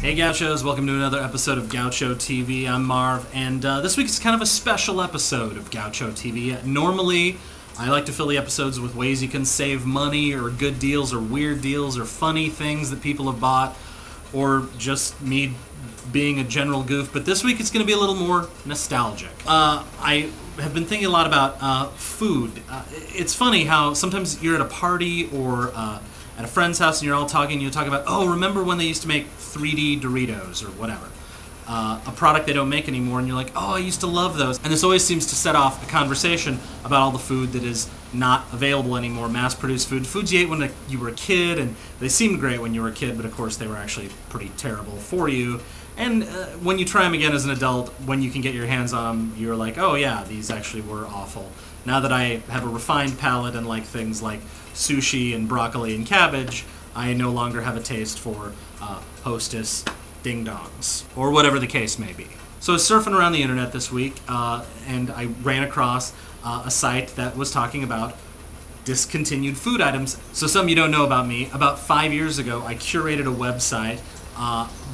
Hey Gauchos, welcome to another episode of GauchoTV. I'm Marv, and this week is kind of a special episode of GauchoTV. Normally, I like to fill the episodes with ways you can save money, or good deals, or weird deals, or funny things that people have bought, or just me being a general goof, but this week it's going to be a little more nostalgic. I have been thinking a lot about food. It's funny how sometimes you're at a party or at a friend's house and you're all talking, and you talk about, oh, remember when they used to make 3D Doritos or whatever. A product they don't make anymore, and you're like, oh, I used to love those. And this always seems to set off a conversation about all the food that is not available anymore, mass-produced food. Foods you ate when you were a kid, and they seemed great when you were a kid, but of course they were actually pretty terrible for you. And when you try them again as an adult, when you can get your hands on them, you're like, oh yeah, these actually were awful. Now that I have a refined palate and like things like sushi and broccoli and cabbage, I no longer have a taste for Hostess ding-dongs, or whatever the case may be. So I was surfing around the internet this week, and I ran across a site that was talking about discontinued food items. So something you don't know about me, about 5 years ago, I curated a website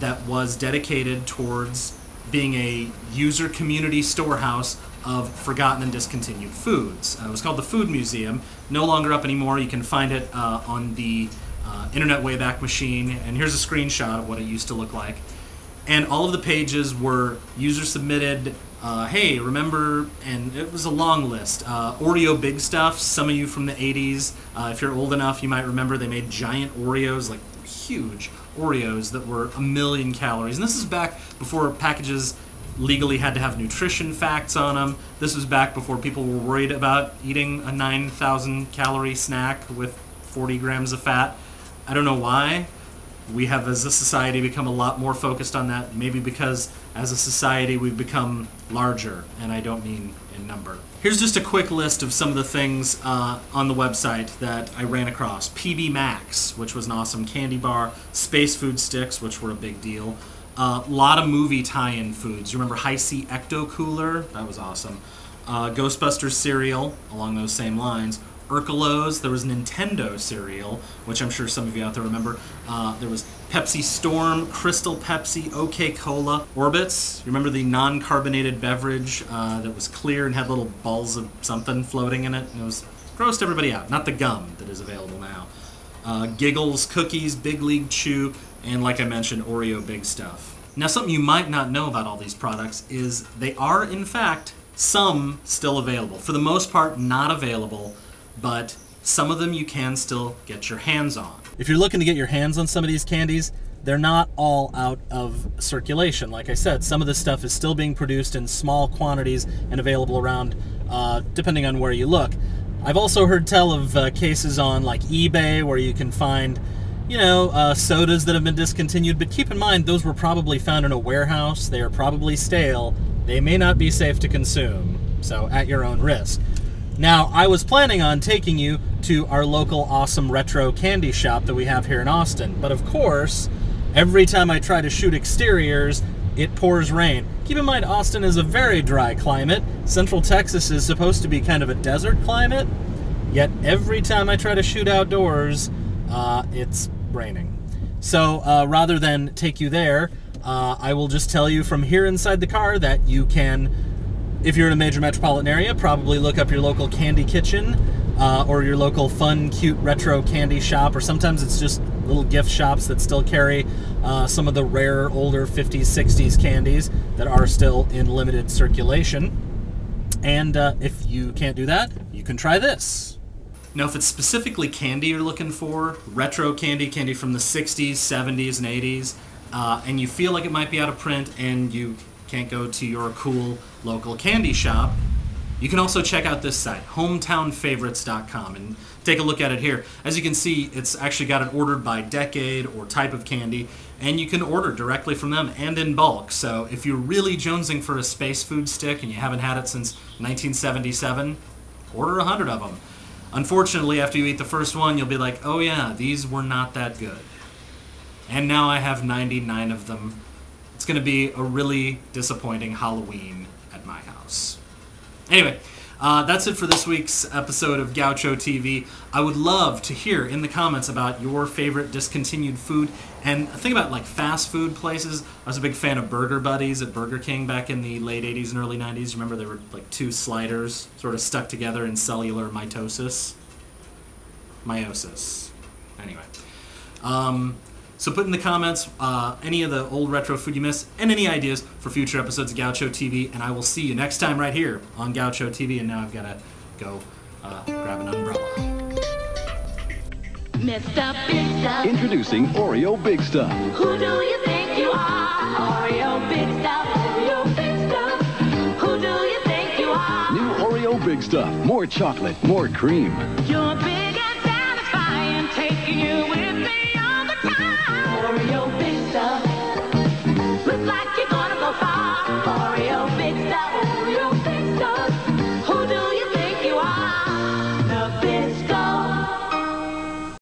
that was dedicated towards being a user community storehouse of forgotten and discontinued foods. It was called the Food Museum. No longer up anymore. You can find it on the Internet Wayback Machine, and here's a screenshot of what it used to look like. And all of the pages were user-submitted, hey, remember, and it was a long list. Oreo Big Stuff, some of you from the 80s, if you're old enough, you might remember they made giant Oreos, like huge Oreos that were 1,000,000 calories. And this is back before packages legally had to have nutrition facts on them. This was back before people were worried about eating a 9,000 calorie snack with 40 grams of fat. I don't know why. We have, as a society, become a lot more focused on that, maybe because as a society we've become larger, and I don't mean in number. Here's just a quick list of some of the things on the website that I ran across. PB Max, which was an awesome candy bar. Space Food Sticks, which were a big deal. A lot of movie tie-in foods. You remember Hi-C Ecto Cooler? That was awesome. Ghostbusters cereal, along those same lines. Urkelos, there was Nintendo cereal, which I'm sure some of you out there remember. There was Pepsi Storm, Crystal Pepsi, OK Cola, Orbits. You remember the non-carbonated beverage that was clear and had little balls of something floating in it? And it was grossed everybody out. Not the gum that is available now. Giggles, Cookies, Big League Chew, and like I mentioned, Oreo Big Stuff. Now, something you might not know about all these products is they are, in fact, some still available. For the most part, not available, but some of them you can still get your hands on. If you're looking to get your hands on some of these candies, they're not all out of circulation. Like I said, some of this stuff is still being produced in small quantities and available around, depending on where you look. I've also heard tell of cases on like eBay where you can find, you know, sodas that have been discontinued, but keep in mind those were probably found in a warehouse. They are probably stale. They may not be safe to consume, so at your own risk. Now, I was planning on taking you to our local awesome retro candy shop that we have here in Austin, but of course, every time I try to shoot exteriors, it pours rain. Keep in mind, Austin is a very dry climate. Central Texas is supposed to be kind of a desert climate, yet every time I try to shoot outdoors, it's raining. So rather than take you there, I will just tell you from here inside the car that you can, if you're in a major metropolitan area, probably look up your local candy kitchen or your local fun, cute, retro candy shop, or sometimes it's just little gift shops that still carry some of the rare, older 50s, 60s candies that are still in limited circulation. And if you can't do that, you can try this. Now, if it's specifically candy you're looking for, retro candy, candy from the 60s, 70s, and 80s, and you feel like it might be out of print and you can't go to your cool local candy shop, you can also check out this site, hometownfavorites.com, and take a look at it here. As you can see, it's actually got it ordered by decade or type of candy, and you can order directly from them and in bulk. So if you're really jonesing for a Space Food Stick and you haven't had it since 1977, order 100 of them. Unfortunately, after you eat the first one, you'll be like, oh yeah, these were not that good. And now I have 99 of them. It's going to be a really disappointing Halloween at my house. Anyway, That's it for this week's episode of Gaucho TV. I would love to hear in the comments about your favorite discontinued food. And think about like fast food places. I was a big fan of Burger Buddies at Burger King back in the late 80s and early 90s. Remember they were like two sliders sort of stuck together in cellular mitosis? Meiosis. Anyway. So put in the comments any of the old retro food you miss and any ideas for future episodes of Gaucho TV, and I will see you next time right here on Gaucho TV. And now I've got to go grab an umbrella. Mr. Big Stuff. Introducing Oreo Big Stuff. Who do you think you are? Oreo Big Stuff. Oreo Big Stuff. Who do you think you are? New Oreo Big Stuff. More chocolate, more cream. You're big.